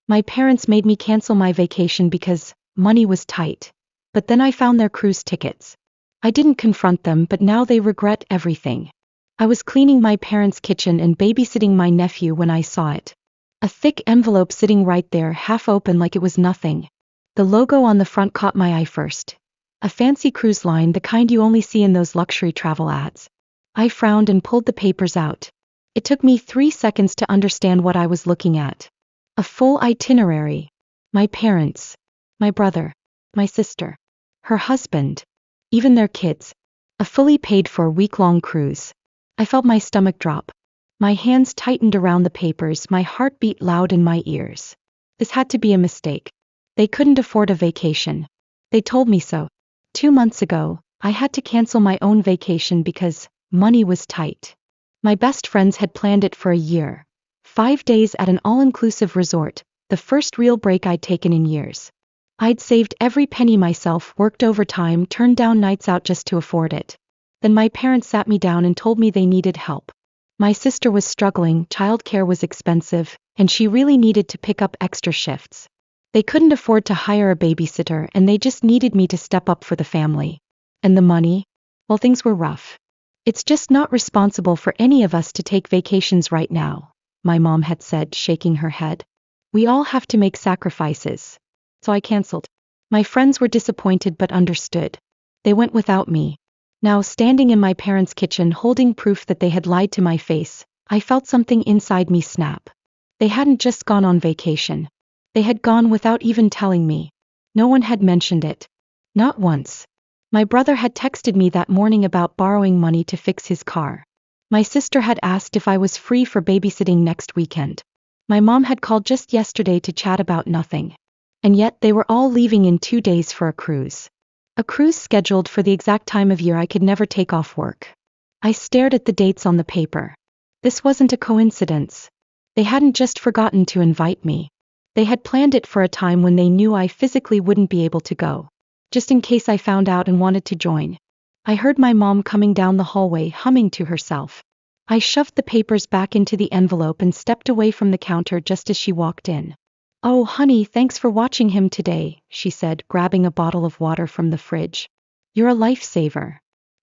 My parents made me cancel my vacation because money was tight. But then I found their cruise tickets. I didn't confront them, but now they regret everything. I was cleaning my parents' kitchen and babysitting my nephew when I saw it. A thick envelope sitting right there, half open like it was nothing. The logo on the front caught my eye first. A fancy cruise line, the kind you only see in those luxury travel ads. I frowned and pulled the papers out. It took me 3 seconds to understand what I was looking at. A full itinerary. My parents. My brother. My sister. Her husband. Even their kids. A fully paid for week-long cruise. I felt my stomach drop. My hands tightened around the papers, my heart beat loud in my ears. This had to be a mistake. They couldn't afford a vacation. They told me so. 2 months ago, I had to cancel my own vacation because money was tight. My best friends had planned it for a year. 5 days at an all-inclusive resort, the first real break I'd taken in years. I'd saved every penny myself, worked overtime, turned down nights out just to afford it. Then my parents sat me down and told me they needed help. My sister was struggling, childcare was expensive, and she really needed to pick up extra shifts. They couldn't afford to hire a babysitter, and they just needed me to step up for the family. And the money? Well, things were rough. It's just not responsible for any of us to take vacations right now, my mom had said, shaking her head. We all have to make sacrifices. So I canceled. My friends were disappointed but understood. They went without me. Now, standing in my parents' kitchen holding proof that they had lied to my face, I felt something inside me snap. They hadn't just gone on vacation. They had gone without even telling me. No one had mentioned it. Not once. My brother had texted me that morning about borrowing money to fix his car. My sister had asked if I was free for babysitting next weekend. My mom had called just yesterday to chat about nothing. And yet they were all leaving in 2 days for a cruise. A cruise scheduled for the exact time of year I could never take off work. I stared at the dates on the paper. This wasn't a coincidence. They hadn't just forgotten to invite me. They had planned it for a time when they knew I physically wouldn't be able to go. Just in case I found out and wanted to join. I heard my mom coming down the hallway, humming to herself. I shoved the papers back into the envelope and stepped away from the counter just as she walked in. "Oh, honey, thanks for watching him today," she said, grabbing a bottle of water from the fridge. "You're a lifesaver."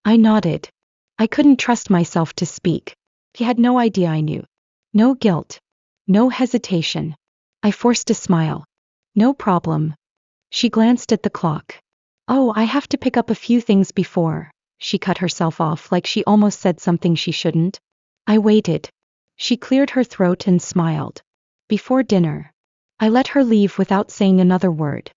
I nodded. I couldn't trust myself to speak. He had no idea I knew. No guilt. No hesitation. I forced a smile. "No problem." She glanced at the clock. "Oh, I have to pick up a few things before." She cut herself off like she almost said something she shouldn't. I waited. She cleared her throat and smiled. "Before dinner." I let her leave without saying another word.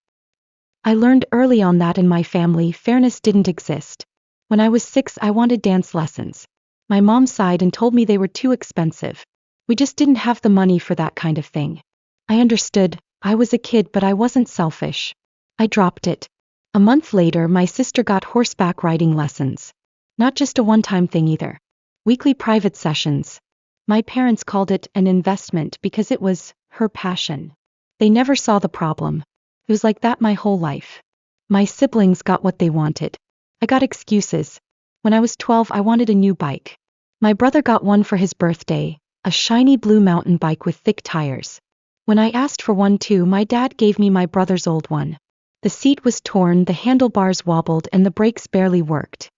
I learned early on that in my family fairness didn't exist. When I was 6, I wanted dance lessons. My mom sighed and told me they were too expensive. We just didn't have the money for that kind of thing. I understood. I was a kid, but I wasn't selfish. I dropped it. A month later, my sister got horseback riding lessons. Not just a one-time thing either. Weekly private sessions. My parents called it an investment because it was her passion. They never saw the problem. It was like that my whole life. My siblings got what they wanted. I got excuses. When I was 12, I wanted a new bike. My brother got one for his birthday, a shiny blue mountain bike with thick tires. When I asked for one too, my dad gave me my brother's old one. The seat was torn, the handlebars wobbled, and the brakes barely worked.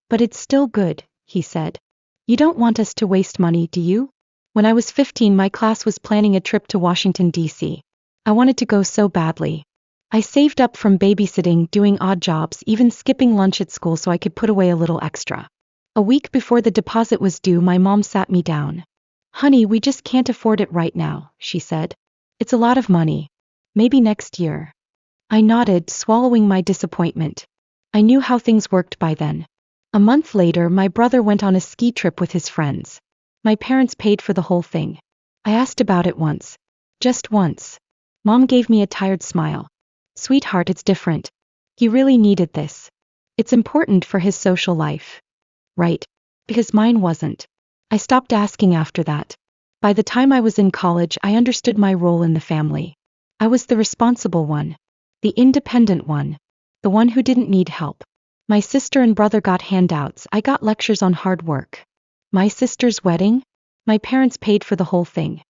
"But it's still good," he said. "You don't want us to waste money, do you?" When I was 15, my class was planning a trip to Washington, D.C. I wanted to go so badly. I saved up from babysitting, doing odd jobs, even skipping lunch at school so I could put away a little extra. A week before the deposit was due, my mom sat me down. "Honey, we just can't afford it right now," she said. "It's a lot of money. Maybe next year." I nodded, swallowing my disappointment. I knew how things worked by then. A month later, my brother went on a ski trip with his friends. My parents paid for the whole thing. I asked about it once. Just once. Mom gave me a tired smile. "Sweetheart, it's different. He really needed this. It's important for his social life." Right. Because mine wasn't. I stopped asking after that. By the time I was in college, I understood my role in the family. I was the responsible one. The independent one. The one who didn't need help. My sister and brother got handouts. I got lectures on hard work. My sister's wedding? My parents paid for the whole thing.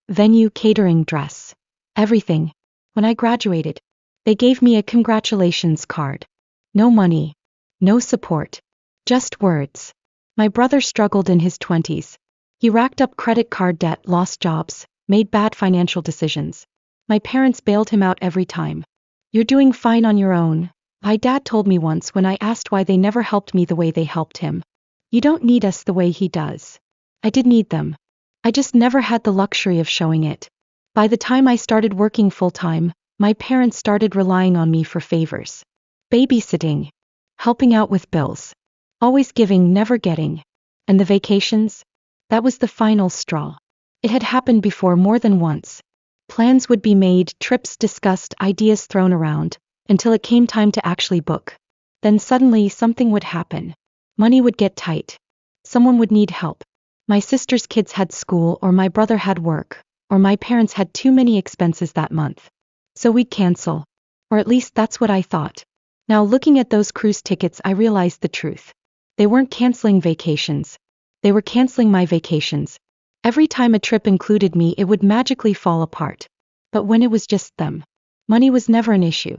Venue, catering, dress. Everything. When I graduated, they gave me a congratulations card. No money. No support. Just words. My brother struggled in his 20s. He racked up credit card debt, lost jobs, made bad financial decisions. My parents bailed him out every time. You're doing fine on your own, my dad told me once when I asked why they never helped me the way they helped him. You don't need us the way he does. I did need them. I just never had the luxury of showing it. By the time I started working full-time, my parents started relying on me for favors. Babysitting. Helping out with bills. Always giving, never getting. And the vacations? That was the final straw. It had happened before more than once. Plans would be made, trips discussed, ideas thrown around, until it came time to actually book. Then suddenly something would happen. Money would get tight. Someone would need help. My sister's kids had school, or my brother had work, or my parents had too many expenses that month. So we'd cancel. Or at least that's what I thought. Now looking at those cruise tickets, I realized the truth. They weren't canceling vacations. They were canceling my vacations. Every time a trip included me, it would magically fall apart. But when it was just them, money was never an issue.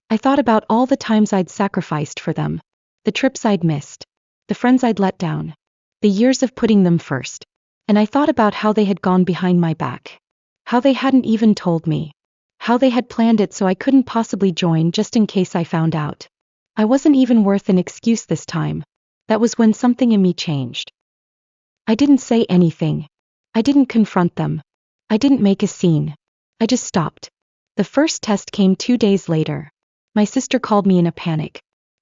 I thought about all the times I'd sacrificed for them. The trips I'd missed. The friends I'd let down. The years of putting them first. And I thought about how they had gone behind my back. How they hadn't even told me. How they had planned it so I couldn't possibly join just in case I found out. I wasn't even worth an excuse this time. That was when something in me changed. I didn't say anything. I didn't confront them. I didn't make a scene. I just stopped. The first test came 2 days later. My sister called me in a panic.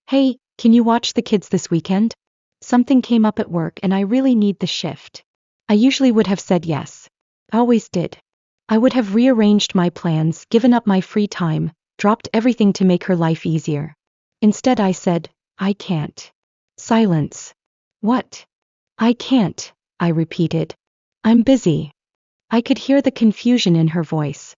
Hey, can you watch the kids this weekend? Something came up at work and I really need the shift. I usually would have said yes. I always did. I would have rearranged my plans, given up my free time, dropped everything to make her life easier. Instead I said, I can't. Silence. What? I can't, I repeated. I'm busy. I could hear the confusion in her voice.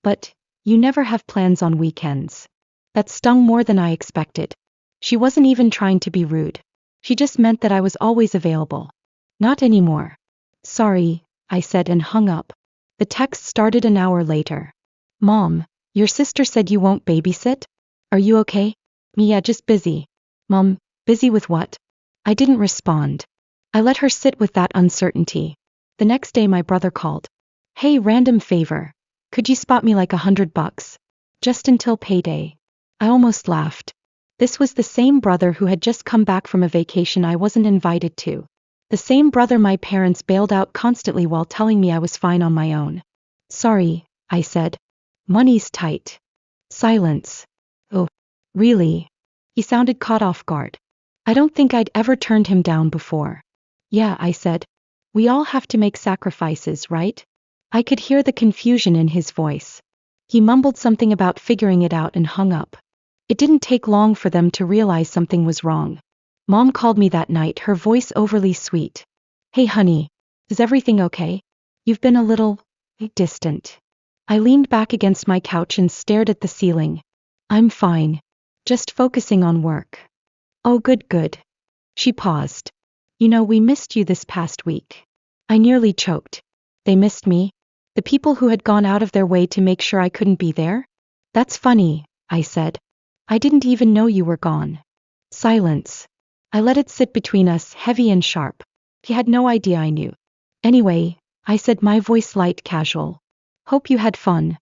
But, you never have plans on weekends. That stung more than I expected. She wasn't even trying to be rude. She just meant that I was always available. Not anymore. Sorry, I said and hung up. The text started an hour later. Mom, your sister said you won't babysit? Are you okay? Yeah, just busy. Mom, busy with what? I didn't respond. I let her sit with that uncertainty. The next day my brother called. Hey, random favor. Could you spot me like $100? Just until payday. I almost laughed. This was the same brother who had just come back from a vacation I wasn't invited to. The same brother my parents bailed out constantly while telling me I was fine on my own. Sorry, I said. Money's tight. Silence. Oh, really? He sounded caught off guard. I don't think I'd ever turned him down before. Yeah, I said. We all have to make sacrifices, right? I could hear the confusion in his voice. He mumbled something about figuring it out and hung up. It didn't take long for them to realize something was wrong. Mom called me that night, her voice overly sweet. Hey honey, is everything okay? You've been a little distant. I leaned back against my couch and stared at the ceiling. I'm fine. Just focusing on work. Oh good. She paused. You know, we missed you this past week. I nearly choked. They missed me? The people who had gone out of their way to make sure I couldn't be there? That's funny, I said. I didn't even know you were gone. Silence. I let it sit between us, heavy and sharp. He had no idea I knew. Anyway, I said, my voice light, casual. Hope you had fun.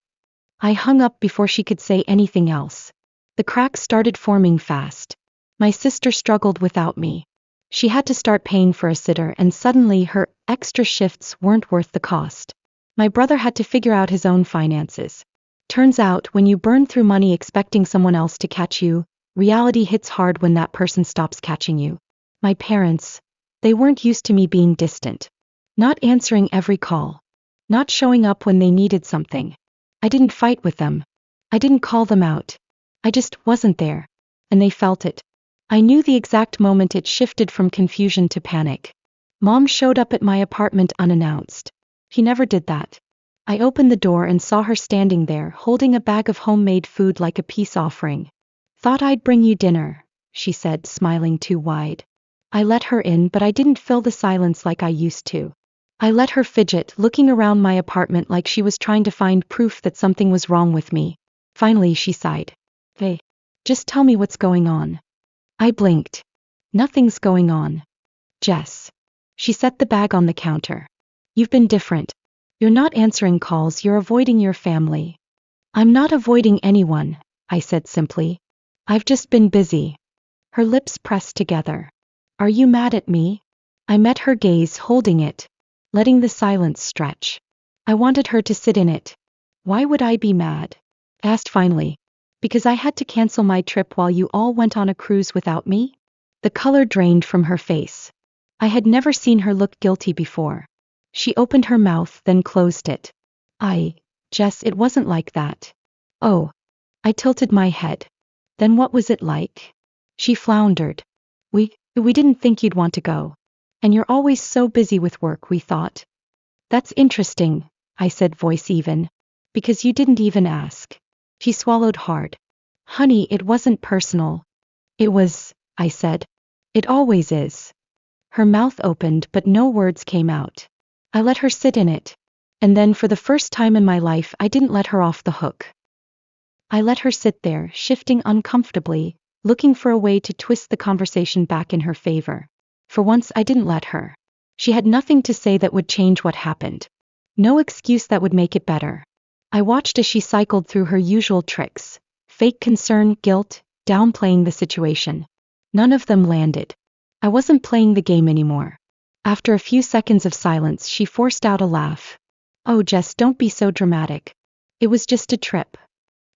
I hung up before she could say anything else. The cracks started forming fast. My sister struggled without me. She had to start paying for a sitter, and suddenly her extra shifts weren't worth the cost. My brother had to figure out his own finances. Turns out, when you burn through money expecting someone else to catch you, reality hits hard when that person stops catching you. My parents, they weren't used to me being distant. Not answering every call. Not showing up when they needed something. I didn't fight with them. I didn't call them out. I just wasn't there. And they felt it. I knew the exact moment it shifted from confusion to panic. Mom showed up at my apartment unannounced. She never did that. I opened the door and saw her standing there, holding a bag of homemade food like a peace offering. Thought I'd bring you dinner, she said, smiling too wide. I let her in, but I didn't fill the silence like I used to. I let her fidget, looking around my apartment like she was trying to find proof that something was wrong with me. Finally, she sighed. Hey, just tell me what's going on. I blinked. Nothing's going on. Jess. She set the bag on the counter. You've been different. You're not answering calls, you're avoiding your family. I'm not avoiding anyone, I said simply. I've just been busy. Her lips pressed together. Are you mad at me? I met her gaze, holding it, letting the silence stretch. I wanted her to sit in it. Why would I be mad? Asked finally. Because I had to cancel my trip while you all went on a cruise without me? The color drained from her face. I had never seen her look guilty before. She opened her mouth, then closed it. Jess, it wasn't like that. Oh. I tilted my head. Then what was it like? She floundered. We didn't think you'd want to go. And you're always so busy with work, we thought. That's interesting, I said, voice even. Because you didn't even ask. She swallowed hard. Honey, it wasn't personal. It was, I said. It always is. Her mouth opened, but no words came out. I let her sit in it. And then for the first time in my life, I didn't let her off the hook. I let her sit there, shifting uncomfortably, looking for a way to twist the conversation back in her favor. For once, I didn't let her. She had nothing to say that would change what happened. No excuse that would make it better. I watched as she cycled through her usual tricks. Fake concern, guilt, downplaying the situation. None of them landed. I wasn't playing the game anymore. After a few seconds of silence, she forced out a laugh. Oh, Jess, don't be so dramatic. It was just a trip.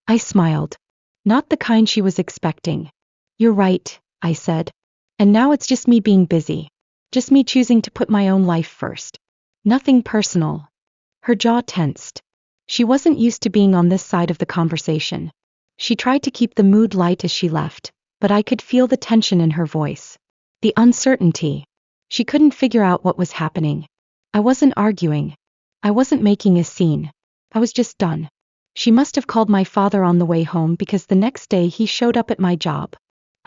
I smiled. Not the kind she was expecting. You're right, I said. And now it's just me being busy. Just me choosing to put my own life first. Nothing personal. Her jaw tensed. She wasn't used to being on this side of the conversation. She tried to keep the mood light as she left, but I could feel the tension in her voice. The uncertainty. She couldn't figure out what was happening. I wasn't arguing. I wasn't making a scene. I was just done. She must have called my father on the way home because the next day he showed up at my job.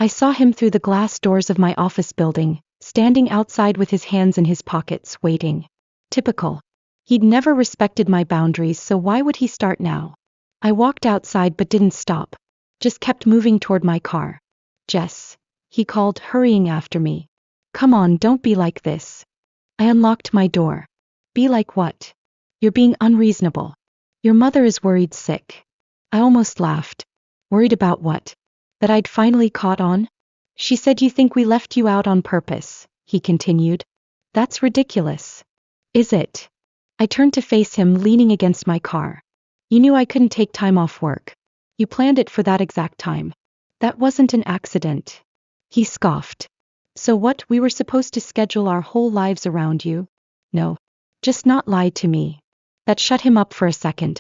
I saw him through the glass doors of my office building, standing outside with his hands in his pockets, waiting. Typical. He'd never respected my boundaries, so why would he start now? I walked outside but didn't stop. Just kept moving toward my car. Jess. He called, hurrying after me. Come on, don't be like this. I unlocked my door. Be like what? You're being unreasonable. Your mother is worried sick. I almost laughed. Worried about what? That I'd finally caught on? She said you think we left you out on purpose, he continued. That's ridiculous. Is it? I turned to face him, leaning against my car. You knew I couldn't take time off work. You planned it for that exact time. That wasn't an accident. He scoffed. So what, we were supposed to schedule our whole lives around you? No. Just not lie to me. That shut him up for a second.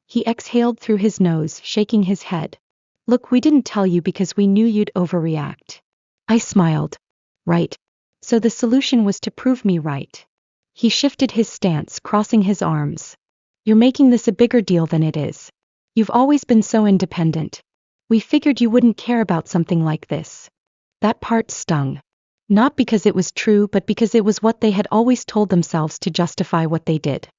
He exhaled through his nose, shaking his head. Look, we didn't tell you because we knew you'd overreact. I smiled. Right. So the solution was to prove me right. He shifted his stance, crossing his arms. You're making this a bigger deal than it is. You've always been so independent. We figured you wouldn't care about something like this. That part stung. Not because it was true, but because it was what they had always told themselves to justify what they did.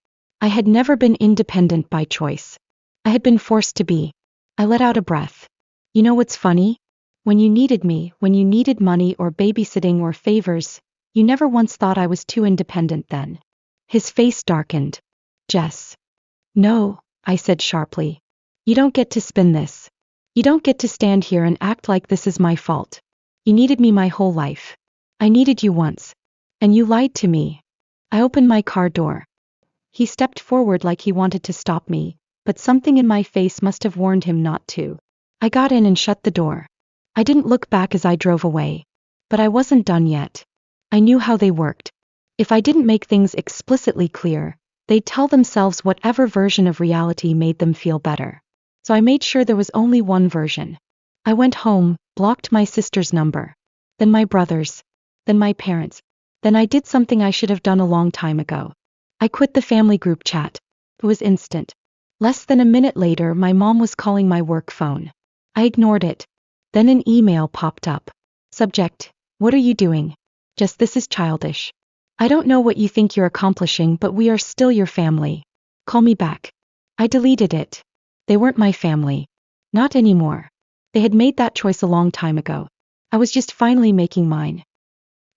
I had never been independent by choice. I had been forced to be. I let out a breath. You know what's funny? When you needed me, when you needed money or babysitting or favors, you never once thought I was too independent then. His face darkened. Jess. No, I said sharply. You don't get to spin this. You don't get to stand here and act like this is my fault. You needed me my whole life. I needed you once. And you lied to me. I opened my car door. He stepped forward like he wanted to stop me, but something in my face must have warned him not to. I got in and shut the door. I didn't look back as I drove away. But I wasn't done yet. I knew how they worked. If I didn't make things explicitly clear, they'd tell themselves whatever version of reality made them feel better. So I made sure there was only one version. I went home, blocked my sister's number. Then my brother's. Then my parents'. Then I did something I should have done a long time ago. I quit the family group chat. It was instant. Less than a minute later, my mom was calling my work phone. I ignored it. Then an email popped up. Subject: what are you doing? Just, this is childish. I don't know what you think you're accomplishing, but we are still your family. Call me back. I deleted it. They weren't my family. Not anymore. They had made that choice a long time ago. I was just finally making mine.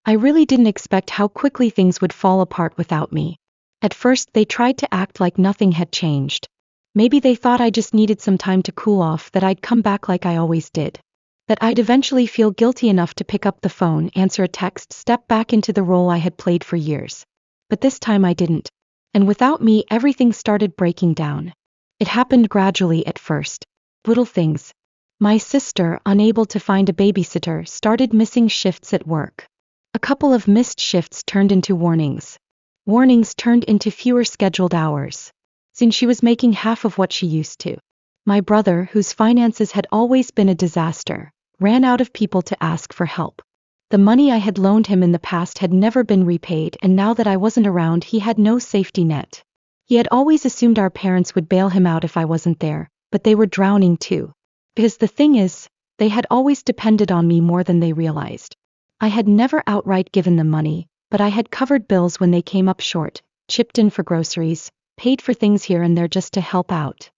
I really didn't expect how quickly things would fall apart without me. At first, they tried to act like nothing had changed. Maybe they thought I just needed some time to cool off, that I'd come back like I always did. That I'd eventually feel guilty enough to pick up the phone, answer a text, step back into the role I had played for years. But this time I didn't. And without me, everything started breaking down. It happened gradually at first. Little things. My sister, unable to find a babysitter, started missing shifts at work. A couple of missed shifts turned into warnings. Warnings turned into fewer scheduled hours. Soon she was making half of what she used to. My brother, whose finances had always been a disaster, ran out of people to ask for help. The money I had loaned him in the past had never been repaid, and now that I wasn't around, he had no safety net. He had always assumed our parents would bail him out if I wasn't there, but they were drowning too. Because the thing is, they had always depended on me more than they realized. I had never outright given them money, but I had covered bills when they came up short, chipped in for groceries, paid for things here and there just to help out.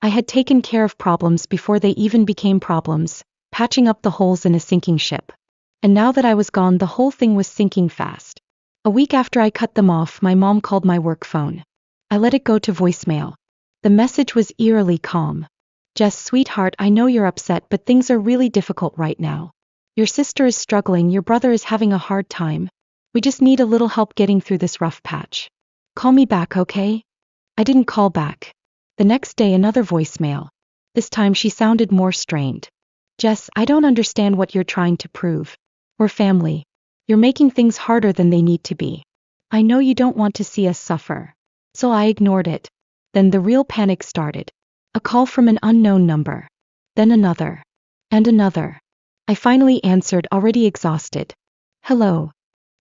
I had taken care of problems before they even became problems, patching up the holes in a sinking ship. And now that I was gone, the whole thing was sinking fast. A week after I cut them off, my mom called my work phone. I let it go to voicemail. The message was eerily calm. Jess, sweetheart, I know you're upset, but things are really difficult right now. Your sister is struggling, your brother is having a hard time. We just need a little help getting through this rough patch. Call me back, okay? I didn't call back. The next day, another voicemail. This time she sounded more strained. Jess, I don't understand what you're trying to prove. We're family. You're making things harder than they need to be. I know you don't want to see us suffer. So I ignored it. Then the real panic started. A call from an unknown number. Then another. And another. I finally answered, already exhausted. Hello.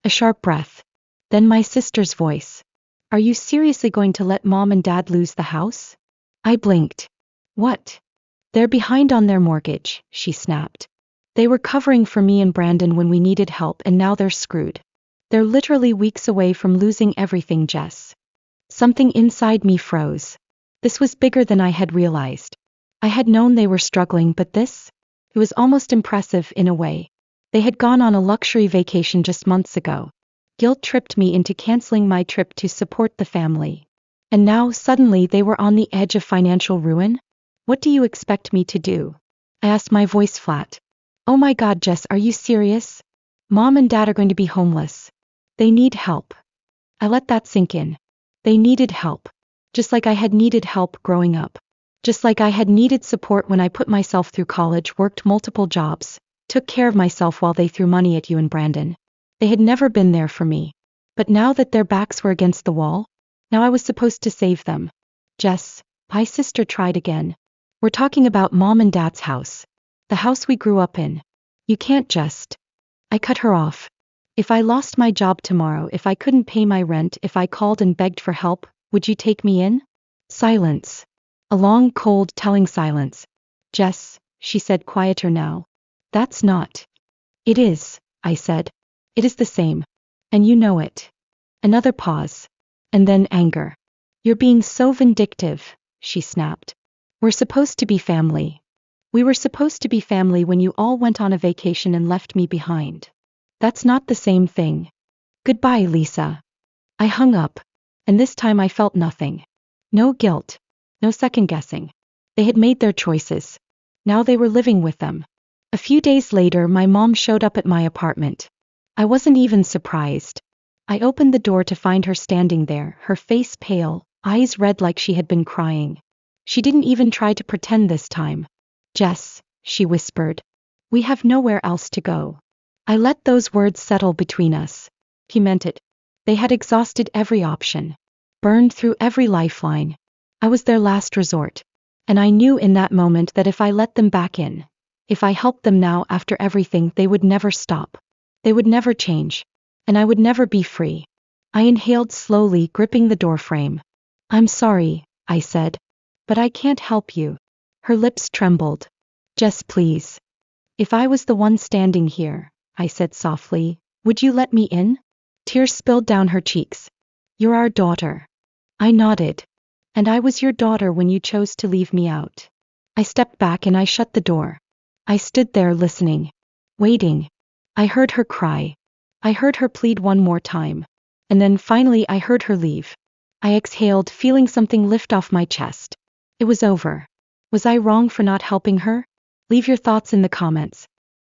A sharp breath. Then my sister's voice. Are you seriously going to let mom and dad lose the house? I blinked. What? They're behind on their mortgage, she snapped. They were covering for me and Brandon when we needed help, and now they're screwed. They're literally weeks away from losing everything, Jess. Something inside me froze. This was bigger than I had realized. I had known they were struggling, but this? It was almost impressive in a way. They had gone on a luxury vacation just months ago. Guilt tripped me into canceling my trip to support the family. And now, suddenly, they were on the edge of financial ruin? What do you expect me to do? I asked, my voice flat. Oh my God, Jess, are you serious? Mom and dad are going to be homeless. They need help. I let that sink in. They needed help. Just like I had needed help growing up. Just like I had needed support when I put myself through college, worked multiple jobs, took care of myself while they threw money at you and Brandon. They had never been there for me. But now that their backs were against the wall, now I was supposed to save them. Jess, my sister tried again. We're talking about mom and dad's house. The house we grew up in. You can't just. I cut her off. If I lost my job tomorrow, if I couldn't pay my rent, if I called and begged for help, would you take me in? Silence. A long, cold, telling silence. Jess, she said, quieter now. That's not. It is, I said. It is the same. And you know it. Another pause. And then anger. You're being so vindictive, she snapped. We're supposed to be family. We were supposed to be family when you all went on a vacation and left me behind. That's not the same thing. Goodbye, Lisa. I hung up. And this time I felt nothing. No guilt. No second guessing. They had made their choices. Now they were living with them. A few days later, my mom showed up at my apartment. I wasn't even surprised. I opened the door to find her standing there, her face pale, eyes red like she had been crying. She didn't even try to pretend this time. Jess, she whispered. We have nowhere else to go. I let those words settle between us. He meant it. They had exhausted every option. Burned through every lifeline. I was their last resort. And I knew in that moment that if I let them back in, if I helped them now after everything, they would never stop. They would never change. And I would never be free. I inhaled slowly, gripping the doorframe. I'm sorry, I said. But I can't help you. Her lips trembled. Jess, please. If I was the one standing here, I said softly, would you let me in? Tears spilled down her cheeks. You're our daughter. I nodded. And I was your daughter when you chose to leave me out. I stepped back and I shut the door. I stood there listening. Waiting. I heard her cry. I heard her plead one more time. And then finally I heard her leave. I exhaled, feeling something lift off my chest. It was over. Was I wrong for not helping her? Leave your thoughts in the comments.